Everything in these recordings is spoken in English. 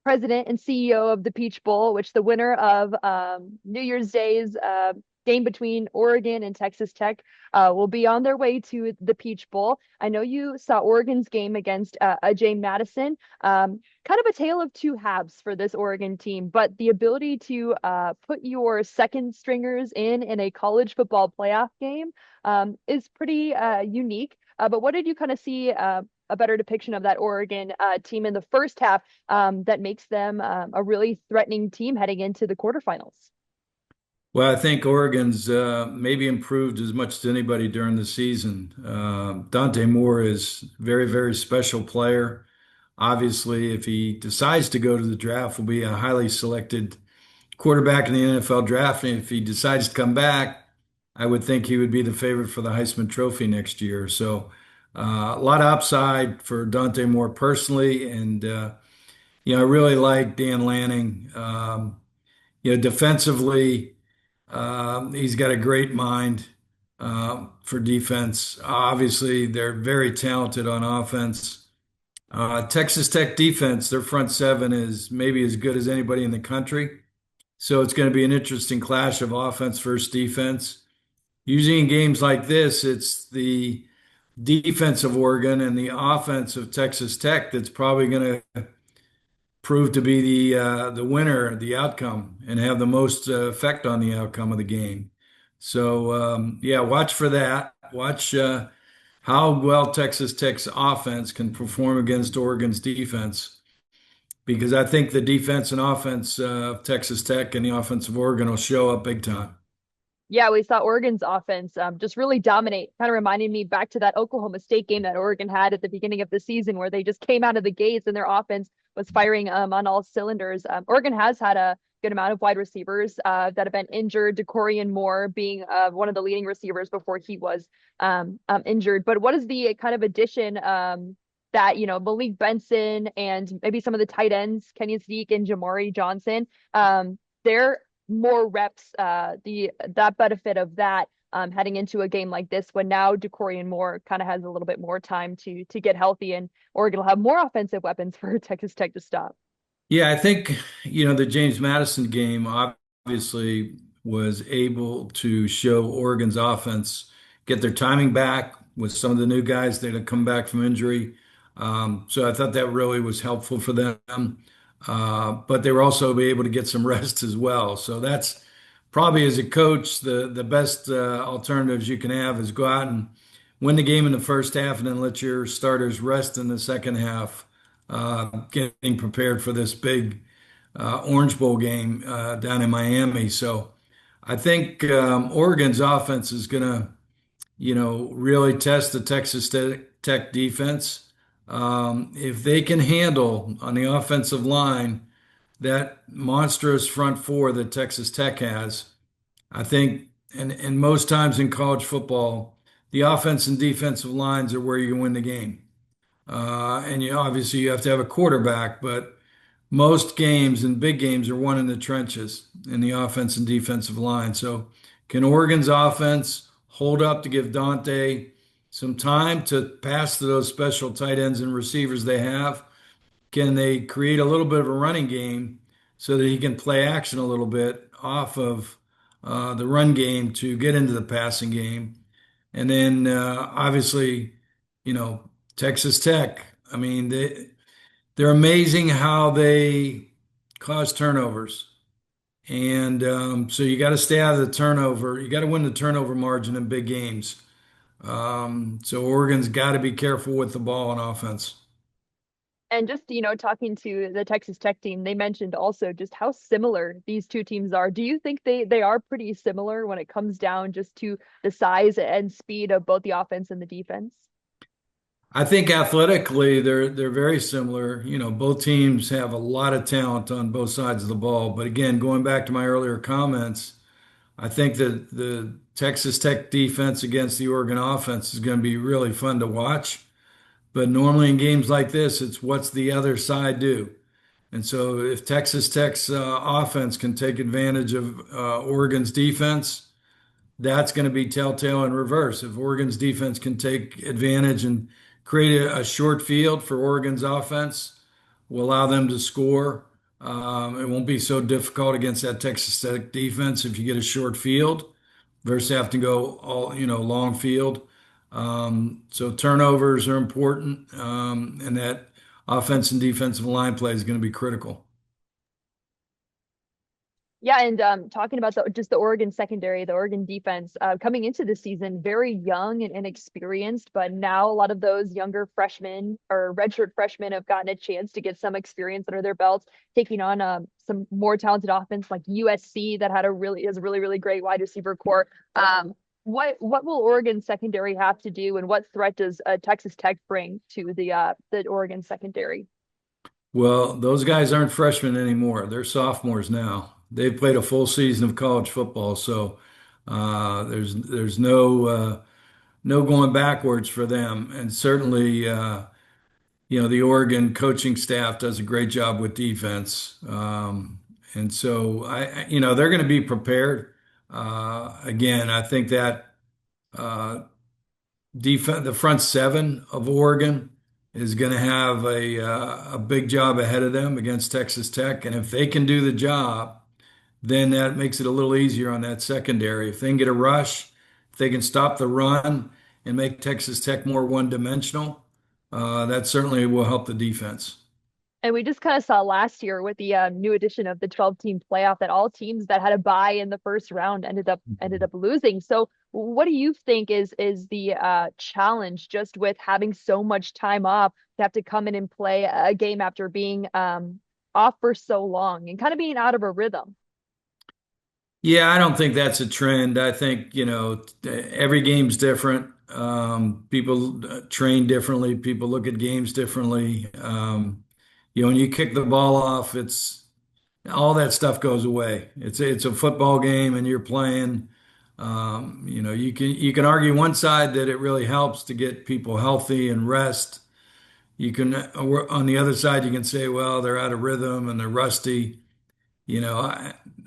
president and CEO of the Peach Bowl, which the winner of New Year's Day's game between Oregon and Texas Tech will be on their way to the Peach Bowl. I know you saw Oregon's game against James Madison. Kind of a tale of two halves for this Oregon team, but the ability to put your second stringers in a college football playoff game is pretty unique. But what did you kind of see a better depiction of that Oregon team in the first half that makes them a really threatening team heading into the quarterfinals? Well, I think Oregon's maybe improved as much as anybody during the season. Dante Moore is a very, very special player. Obviously, if he decides to go to the draft, will be a highly selected quarterback in the NFL draft. And if he decides to come back, I would think he would be the favorite for the Heisman Trophy next year. So, a lot of upside for Dante Moore personally, and I really like Dan Lanning. Defensively. He's got a great mind for defense. Obviously, they're very talented on offense. Texas Tech defense, their front seven is maybe as good as anybody in the country. So it's going to be an interesting clash of offense versus defense. Usually in games like this, it's the defense of Oregon and the offense of Texas Tech that's probably going to prove to be the winner, the outcome, and have the most effect on the outcome of the game. So yeah, watch for that. Watch how well Texas Tech's offense can perform against Oregon's defense, because I think the defense and offense of Texas Tech and the offense of Oregon will show up big time. Yeah, we saw Oregon's offense just really dominate. Kind of reminded me back to that Oklahoma State game that Oregon had at the beginning of the season, where they just came out of the gates and their offense was firing on all cylinders. Oregon has had a good amount of wide receivers that have been injured. DeCorian Moore being one of the leading receivers before he was injured. But what is the kind of addition that Malik Benson and maybe some of the tight ends, Kenyon Sneak and Jamari Johnson, they're more reps, that benefit of that heading into a game like this, when now DeCorian Moore kind of has a little bit more time to get healthy, and Oregon will have more offensive weapons for Texas Tech to stop. Yeah, I think, the James Madison game obviously was able to show Oregon's offense get their timing back with some of the new guys that had come back from injury. So I thought that really was helpful for them. But they were also able to get some rest as well. So that's probably, as a coach, the best alternatives you can have is go out and win the game in the first half and then let your starters rest in the second half, getting prepared for this big Orange Bowl game down in Miami. So I think Oregon's offense is going to, really test the Texas Tech defense. If they can handle on the offensive line that monstrous front four that Texas Tech has, I think, and most times in college football, the offense and defensive lines are where you can win the game. And obviously you have to have a quarterback, but most games and big games are won in the trenches in the offense and defensive line. So can Oregon's offense hold up to give Dante some time to pass to those special tight ends and receivers they have? Can they create a little bit of a running game so that he can play action a little bit off of the run game to get into the passing game? And then obviously, you know, Texas Tech. I mean, they're amazing how they cause turnovers. And so you got to stay out of the turnover. You got to win the turnover margin in big games. So Oregon's got to be careful with the ball on offense. And just, talking to the Texas Tech team, they mentioned also just how similar these two teams are. Do you think they are pretty similar when it comes down just to the size and speed of both the offense and the defense? I think athletically they're very similar. Both teams have a lot of talent on both sides of the ball. But again, going back to my earlier comments, I think that the Texas Tech defense against the Oregon offense is going to be really fun to watch. But normally in games like this, it's what's the other side do? And so if Texas Tech's offense can take advantage of Oregon's defense, that's going to be telltale in reverse. If Oregon's defense can take advantage and create a short field for Oregon's offense, will allow them to score. It won't be so difficult against that Texas Tech defense if you get a short field versus having to go all, long field. So turnovers are important, and that offense and defensive line play is going to be critical. Yeah, and talking about just the Oregon secondary, the Oregon defense coming into the season, very young and inexperienced, but now a lot of those younger freshmen or redshirt freshmen have gotten a chance to get some experience under their belts, taking on some more talented offense like USC that had a really great wide receiver core. What will Oregon secondary have to do, and what threat does Texas Tech bring to the Oregon secondary? Well, those guys aren't freshmen anymore. They're sophomores now. They've played a full season of college football, so there's no going backwards for them. And certainly, the Oregon coaching staff does a great job with defense. And so they're going to be prepared. Again, I think that uh, defense, the front seven of Oregon is going to have a big job ahead of them against Texas Tech. And if they can do the job, then that makes it a little easier on that secondary. If they can get a rush, if they can stop the run and make Texas Tech more one-dimensional, that certainly will help the defense. And we just kind of saw last year with the new edition of the 12-team playoff that all teams that had a bye in the first round ended up losing. So, what do you think is the challenge just with having so much time off to have to come in and play a game after being off for so long and kind of being out of a rhythm? Yeah, I don't think that's a trend. I think, every game's different. People train differently. People look at games differently. When you kick the ball off, it's all that stuff goes away. It's a football game, and you're playing. You can argue one side that it really helps to get people healthy and rest. You can, on the other side, you can say, well, they're out of rhythm and they're rusty.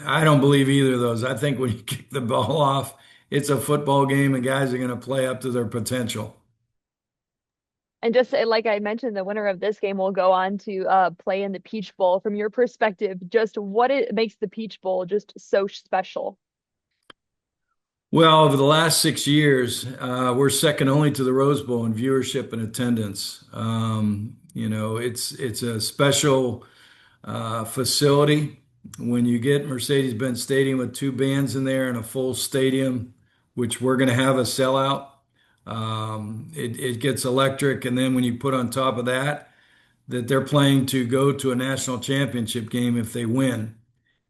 I don't believe either of those. I think when you kick the ball off, it's a football game, and guys are going to play up to their potential. And just like I mentioned, the winner of this game will go on to play in the Peach Bowl. From your perspective, just what it makes the Peach Bowl just so special. Well, over the last 6 years, we're second only to the Rose Bowl in viewership and attendance. It's a special facility. When you get Mercedes-Benz Stadium with two bands in there and a full stadium, which we're going to have a sellout, it gets electric. And then when you put on top of that, that they're playing to go to a national championship game if they win.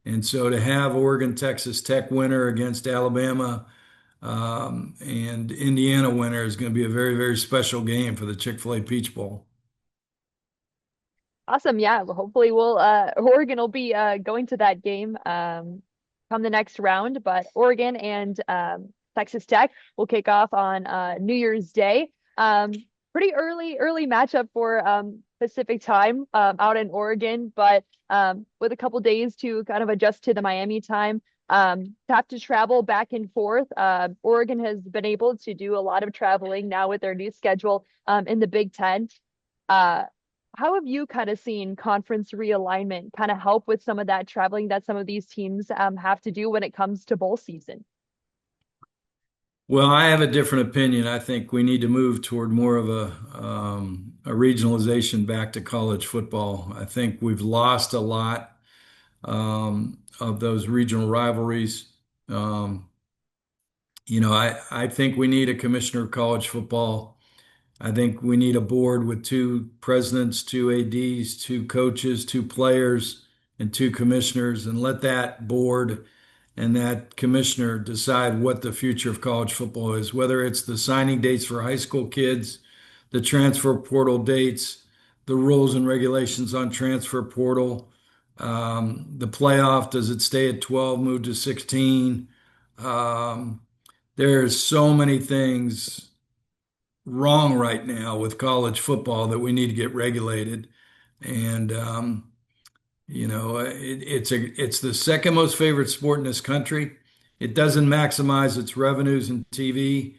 And so to have Oregon, Texas Tech winner against Alabama and Indiana winner is going to be a very, very special game for the Chick-fil-A Peach Bowl. Awesome. Yeah. Well, hopefully we'll Oregon will be going to that game come the next round, but Oregon and Texas Tech will kick off on New Year's Day. Pretty early matchup for Pacific time out in Oregon, but with a couple days to kind of adjust to the Miami time. Have to travel back and forth. Oregon has been able to do a lot of traveling now with their new schedule in the Big Ten. How have you kind of seen conference realignment kind of help with some of that traveling that some of these teams have to do when it comes to bowl season? Well, I have a different opinion. I think we need to move toward more of a regionalization back to college football. I think we've lost a lot of those regional rivalries. Um, I think we need a commissioner of college football. I think we need a board with two presidents, two ADs, two coaches, two players, and two commissioners, and let that board and that commissioner decide what the future of college football is, whether it's the signing dates for high school kids, the transfer portal dates, the rules and regulations on transfer portal, the playoff, does it stay at 12, move to 16? Um, there's so many things wrong right now with college football that we need to get regulated. And it's the second most favorite sport in this country. It doesn't maximize its revenues in TV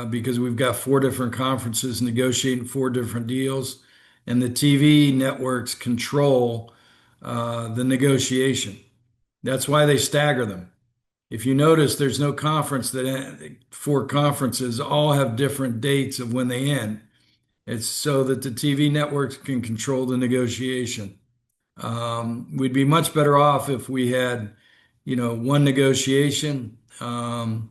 because we've got four different conferences negotiating four different deals, and the TV networks control the negotiation. That's why they stagger them. If you notice, there's no conference that four conferences all have different dates of when they end. It's so that the TV networks can control the negotiation. We'd be much better off if we had, one negotiation. And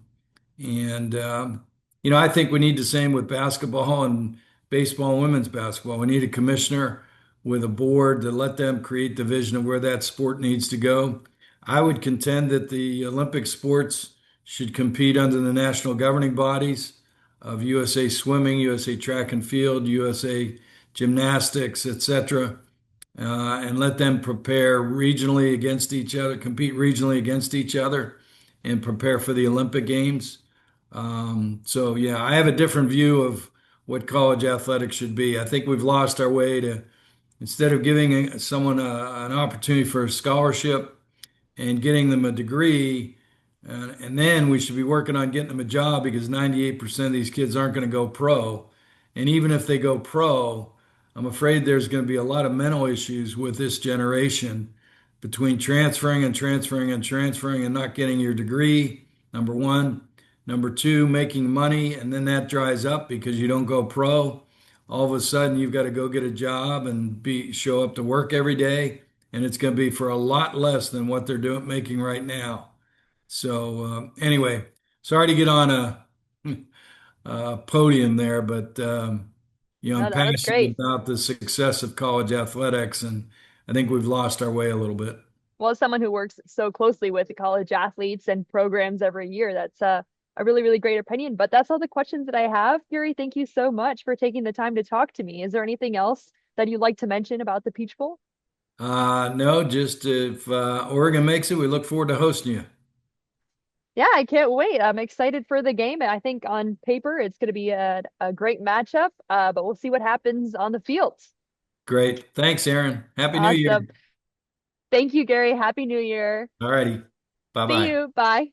I think we need the same with basketball and baseball and women's basketball. We need a commissioner with a board to let them create the vision of where that sport needs to go. I would contend that the Olympic sports should compete under the national governing bodies of USA Swimming, USA Track and Field, USA Gymnastics, etc., and let them prepare regionally against each other, compete regionally against each other, and prepare for the Olympic Games. So, yeah, I have a different view of what college athletics should be. I think we've lost our way to, instead of giving someone an opportunity for a scholarship and getting them a degree, and then we should be working on getting them a job because 98% of these kids aren't going to go pro. And even if they go pro, I'm afraid there's going to be a lot of mental issues with this generation between transferring and transferring and transferring and not getting your degree, number one. Number two, making money, and then that dries up because you don't go pro. All of a sudden, you've got to go get a job and show up to work every day, and it's going to be for a lot less than what they're making right now. So anyway, sorry to get on a podium there, but I'm No, that was passionate great. about the success of college athletics, and I think we've lost our way a little bit. Well, as someone who works so closely with college athletes and programs every year, that's a really, really great opinion. But that's all the questions that I have. Gary, thank you so much for taking the time to talk to me. Is there anything else that you'd like to mention about the Peach Bowl? No, just if Oregon makes it, we look forward to hosting you. Yeah, I can't wait. I'm excited for the game. I think on paper it's going to be a great matchup, but we'll see what happens on the field. Great. Thanks, Erin. Happy New Awesome. Year. Thank you, Gary. Happy New Year. All righty. See Bye-bye. you. Bye.